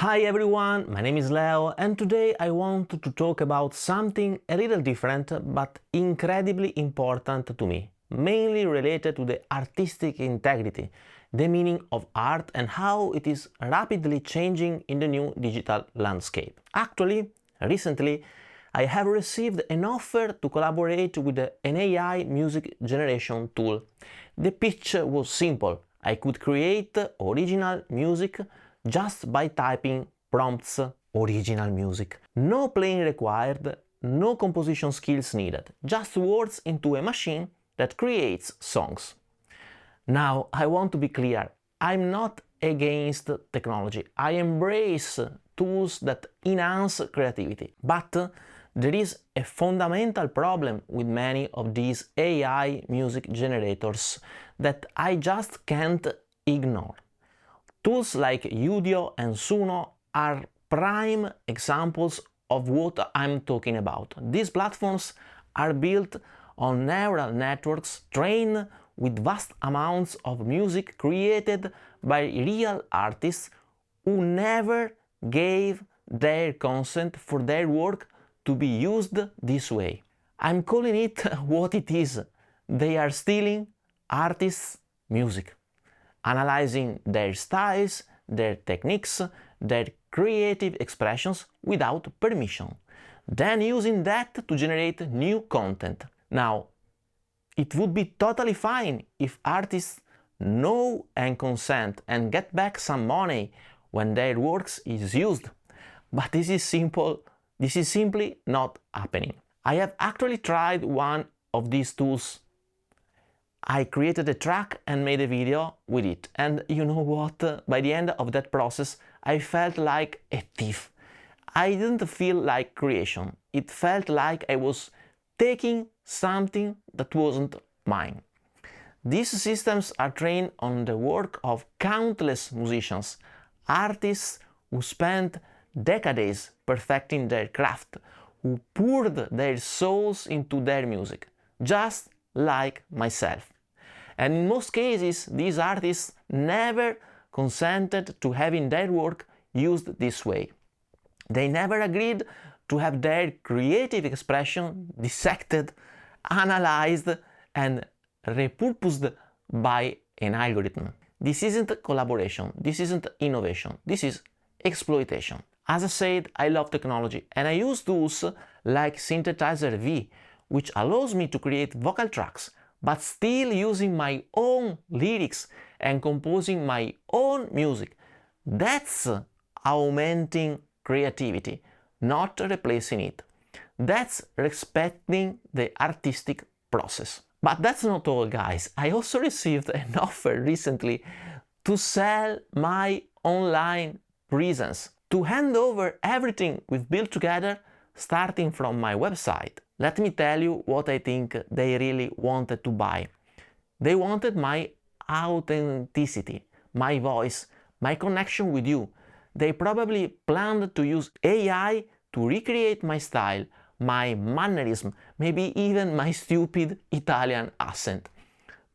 Hi everyone, my name is Leo and today I want to talk about something a little different but incredibly important to me, mainly related to the artistic integrity, the meaning of art and how it is rapidly changing in the new digital landscape. Actually, recently I have received an offer to collaborate with an AI music generation tool. The pitch was simple. I could create original music just by typing prompts original music. No playing required, no composition skills needed, just words into a machine that creates songs. Now, I want to be clear, I'm not against technology. I embrace tools that enhance creativity. But there is a fundamental problem with many of these AI music generators that I just can't ignore. Tools like Udio and Suno are prime examples of what I'm talking about. These platforms are built on neural networks trained with vast amounts of music created by real artists who never gave their consent for their work to be used this way. I'm calling it what it is. They are stealing artists' music, analyzing their styles, their techniques, their creative expressions without permission, then using that to generate new content. Now, it would be totally fine if artists know and consent and get back some money when their works is used, but this is simply not happening. I have actually tried one of these tools. I created a track and made a video with it, and you know what? By the end of that process I felt like a thief. I didn't feel like creation, it felt like I was taking something that wasn't mine. These systems are trained on the work of countless musicians, artists who spent decades perfecting their craft, who poured their souls into their music, just like myself. And in most cases, these artists never consented to having their work used this way. They never agreed to have their creative expression dissected, analyzed, and repurposed by an algorithm. This isn't collaboration, this isn't innovation, this is exploitation. As I said, I love technology and I use tools like Synthesizer V, which allows me to create vocal tracks, but still using my own lyrics and composing my own music. That's augmenting creativity, not replacing it. That's respecting the artistic process. But that's not all, guys. I also received an offer recently to sell my online presence, to hand over everything we've built together, starting from my website. Let me tell you what I think they really wanted to buy. They wanted my authenticity, my voice, my connection with you. They probably planned to use AI to recreate my style, my mannerism, maybe even my stupid Italian accent,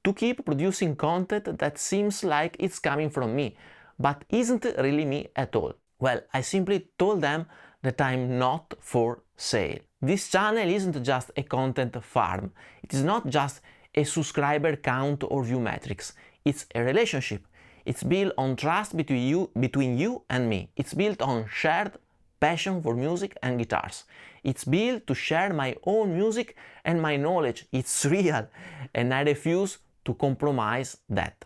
to keep producing content that seems like it's coming from me, but isn't really me at all. Well, I simply told them that I'm not for sale. This channel isn't just a content farm. It is not just a subscriber count or view metrics. It's a relationship. It's built on trust between you and me. It's built on shared passion for music and guitars. It's built to share my own music and my knowledge. It's real, and I refuse to compromise that.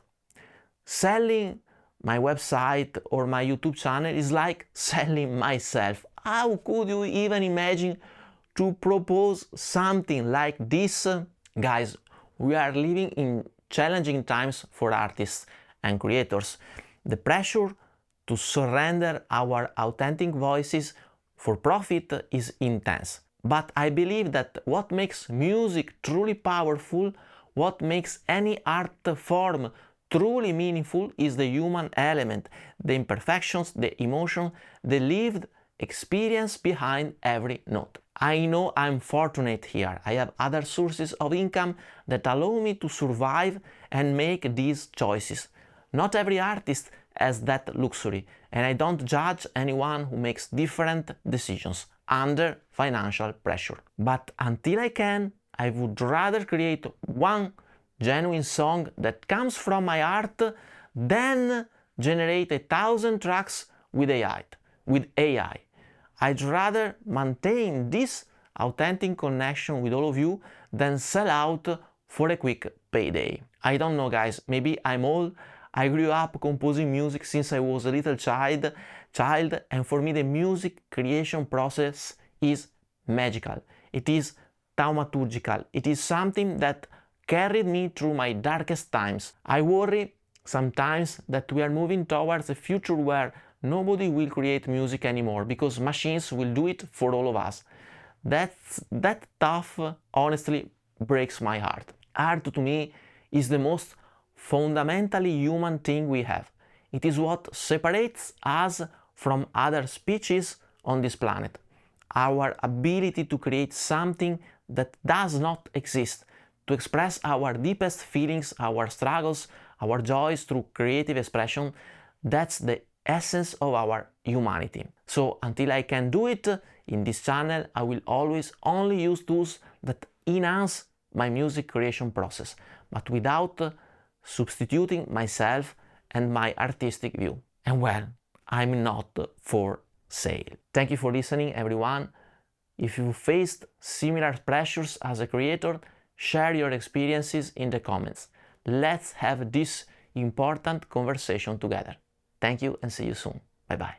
Selling my website or my YouTube channel is like selling myself. How could you even imagine to propose something like this? Guys, we are living in challenging times for artists and creators. The pressure to surrender our authentic voices for profit is intense. But I believe that what makes music truly powerful, what makes any art form truly meaningful is the human element, the imperfections, the emotion, the lived experience behind every note. I know I'm fortunate here. I have other sources of income that allow me to survive and make these choices. Not every artist has that luxury, and I don't judge anyone who makes different decisions under financial pressure. But until I can, I would rather create one genuine song that comes from my heart than generate 1,000 tracks with AI. I'd rather maintain this authentic connection with all of you than sell out for a quick payday. I don't know, guys, maybe I'm old. I grew up composing music since I was a little child, and for me the music creation process is magical. It is thaumaturgical. It is something that carried me through my darkest times. I worry sometimes that we are moving towards a future where nobody will create music anymore because machines will do it for all of us. That tough honestly breaks my heart. Art to me is the most fundamentally human thing we have. It is what separates us from other species on this planet. Our ability to create something that does not exist, to express our deepest feelings, our struggles, our joys through creative expression, that's the essence of our humanity. So until I can do it in this channel, I will always only use tools that enhance my music creation process, but without substituting myself and my artistic view. And well, I'm not for sale. Thank you for listening, everyone. If you faced similar pressures as a creator, share your experiences in the comments. Let's have this important conversation together. Thank you and see you soon. Bye bye.